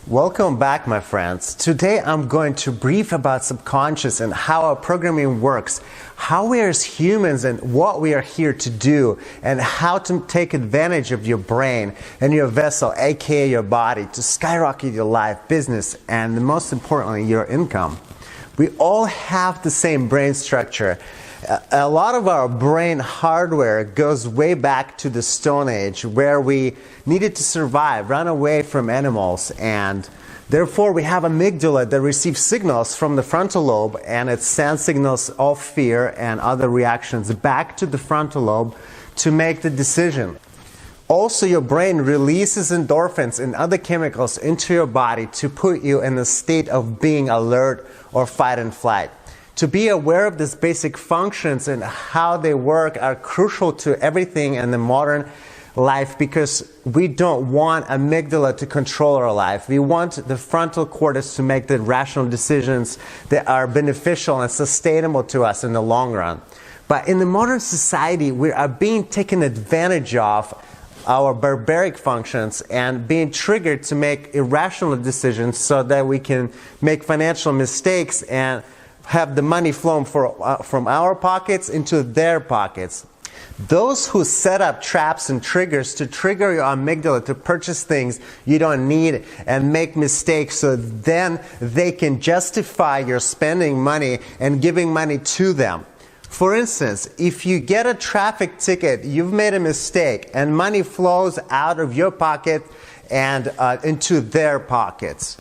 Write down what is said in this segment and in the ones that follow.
Welcome back, my friends. Today I'm going to brief about subconscious and how our programming works, how we are as humans and what we are here to do, and how to take advantage of your brain and your vessel, aka your body, to skyrocket your life, business, and most importantly, your income. We all have the same brain structure. A lot of our brain hardware goes way back to the Stone Age, where we needed to survive, run away from animals, and therefore we have amygdala that receives signals from the frontal lobe, and it sends signals of fear and other reactions back to the frontal lobe to make the decision. Also, your brain releases endorphins and other chemicals into your body to put you in a state of being alert or fight and flight. To be aware of these basic functions and how they work are crucial to everything in the modern life, because we don't want amygdala to control our life. We want the frontal cortex to make the rational decisions that are beneficial and sustainable to us in the long run. But in the modern society, we are being taken advantage of our barbaric functions and being triggered to make irrational decisions so that we can make financial mistakes and have the money flow from our pockets into their pockets. Those who set up traps and triggers to trigger your amygdala to purchase things you don't need and make mistakes, so then they can justify your spending money and giving money to them. For instance, if you get a traffic ticket, you've made a mistake, and money flows out of your pocket and into their pockets.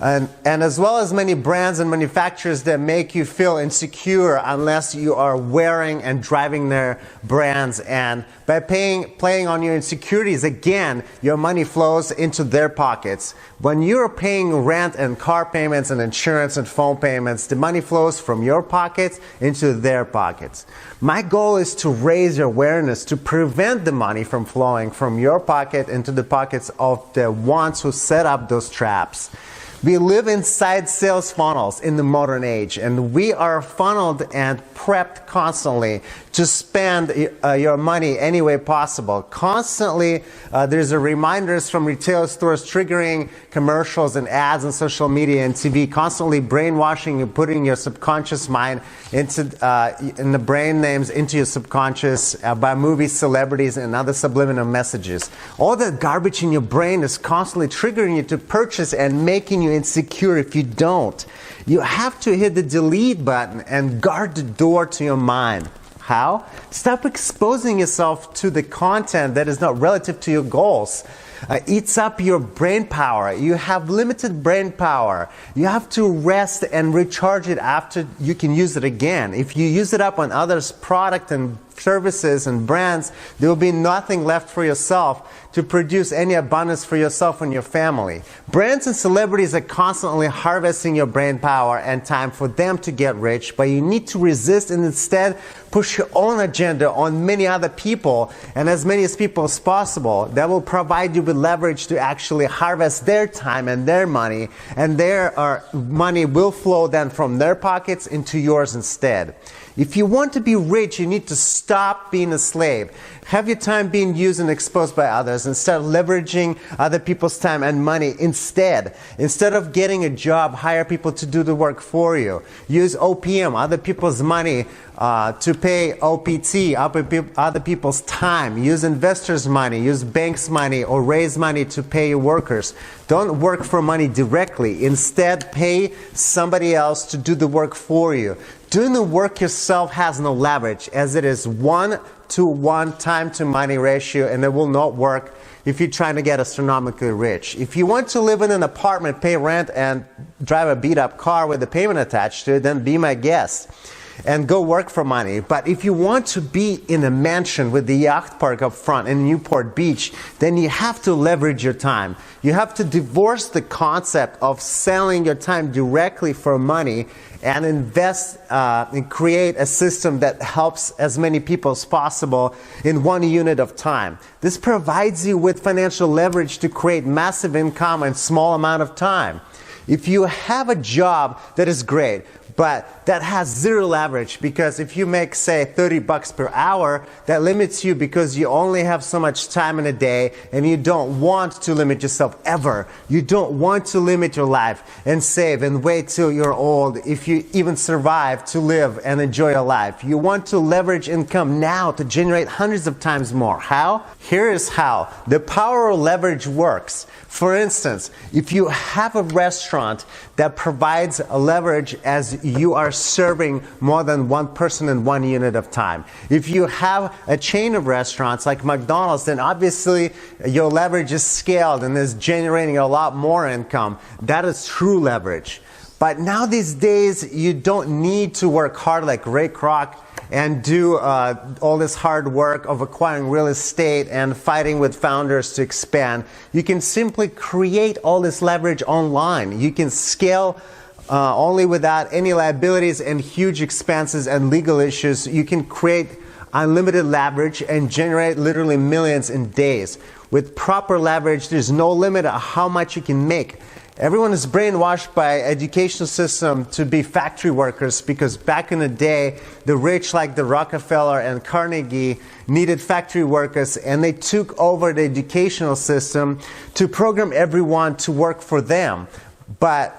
And as well as many brands and manufacturers that make you feel insecure unless you are wearing and driving their brands. And by playing on your insecurities, again, your money flows into their pockets. When you're paying rent and car payments and insurance and phone payments, the money flows from your pockets into their pockets. My goal is to raise your awareness to prevent the money from flowing from your pocket into the pockets of the ones who set up those traps. We live inside sales funnels in the modern age, and we are funneled and prepped constantly to spend your money any way possible. Constantly, there's reminders from retail stores triggering commercials and ads on social media and TV, constantly brainwashing and putting your subconscious mind into in the brain names into your subconscious by movies, celebrities, and other subliminal messages. All that garbage in your brain is constantly triggering you to purchase and making you insecure if you don't. You have to hit the delete button and guard the door to your mind. How? Stop exposing yourself to the content that is not relative to your goals. Eats up your brain power. You have limited brain power. You have to rest and recharge it after you can use it again. If you use it up on others' product and services and brands, there will be nothing left for yourself to produce any abundance for yourself and your family. Brands and celebrities are constantly harvesting your brain power and time for them to get rich, but you need to resist and instead push your own agenda on many other people, and as many as people as possible, that will provide you with leverage to actually harvest their time and their money, and their money will flow then from their pockets into yours instead. If you want to be rich, you need to stop being a slave. Have your time being used and exposed by others and start leveraging other people's time and money instead. Instead of getting a job, hire people to do the work for you. Use OPM, other people's money, to pay OPT, other people's time. Use investors' money, use banks' money, or raise money to pay your workers. Don't work for money directly. Instead, pay somebody else to do the work for you. Doing the work yourself has no leverage, as it is 1-to-1 time-to-money ratio, and it will not work if you're trying to get astronomically rich. If you want to live in an apartment, pay rent, and drive a beat-up car with a payment attached to it, then be my guest and go work for money. But if you want to be in a mansion with the yacht park up front in Newport Beach, then you have to leverage your time. You have to divorce the concept of selling your time directly for money and invest and create a system that helps as many people as possible in 1 unit of time. This provides you with financial leverage to create massive income in small amount of time. If you have a job that is great, but that has zero leverage, because if you make, say, $30 per hour, that limits you because you only have so much time in a day, and you don't want to limit yourself ever. You don't want to limit your life and save and wait till you're old, if you even survive, to live and enjoy your life. You want to leverage income now to generate hundreds of times more. How? Here is how. The power of leverage works. For instance, if you have a restaurant that provides a leverage as you are serving more than one person in one unit of time. If you have a chain of restaurants like McDonald's, then obviously your leverage is scaled and is generating a lot more income. That is true leverage. But now these days, you don't need to work hard like Ray Kroc and do all this hard work of acquiring real estate and fighting with founders to expand. You can simply create all this leverage online. You can scale only without any liabilities and huge expenses and legal issues. You can create unlimited leverage and generate literally millions in days. With proper leverage, there's no limit on how much you can make. Everyone is brainwashed by educational system to be factory workers, because back in the day, the rich like the Rockefeller and Carnegie needed factory workers, and they took over the educational system to program everyone to work for them. But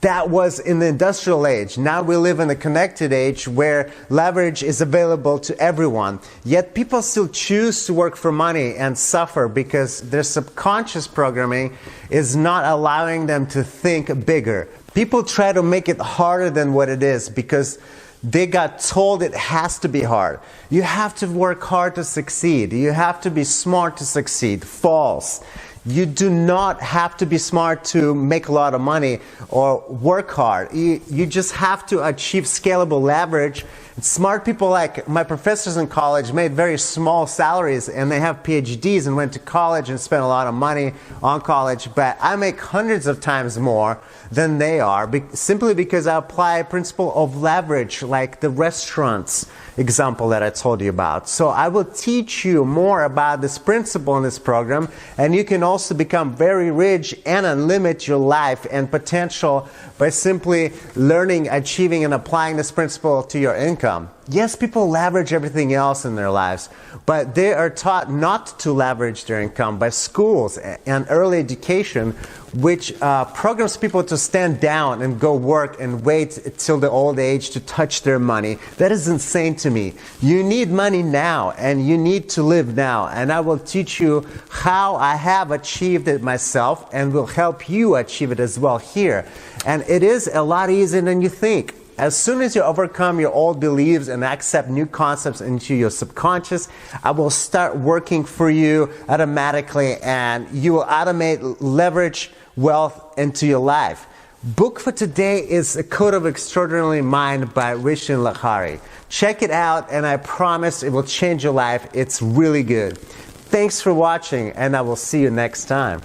that was in the industrial age. Now we live in the connected age where leverage is available to everyone. Yet people still choose to work for money and suffer because their subconscious programming is not allowing them to think bigger. People try to make it harder than what it is because they got told it has to be hard. You have to work hard to succeed. You have to be smart to succeed. False. You do not have to be smart to make a lot of money or work hard. You just have to achieve scalable leverage. Smart people like my professors in college made very small salaries, and they have PhDs and went to college and spent a lot of money on college, but I make hundreds of times more than they are simply because I apply a principle of leverage, like the restaurants example that I told you about. So I will teach you more about this principle in this program, and you can also become very rich and unlimit your life and potential by simply learning, achieving, and applying this principle to your income. Yes, people leverage everything else in their lives, but they are taught not to leverage their income by schools and early education, which programs people to stand down and go work and wait till the old age to touch their money. That is insane to me. You need money now, and you need to live now. And I will teach you how I have achieved it myself, and will help you achieve it as well here. And it is a lot easier than you think. As soon as you overcome your old beliefs and accept new concepts into your subconscious, I will start working for you automatically, and you will automate leverage wealth into your life. Book for today is A Code of Extraordinary Mind by Vishen Lakhiani. Check it out, and I promise it will change your life. It's really good. Thanks for watching, and I will see you next time.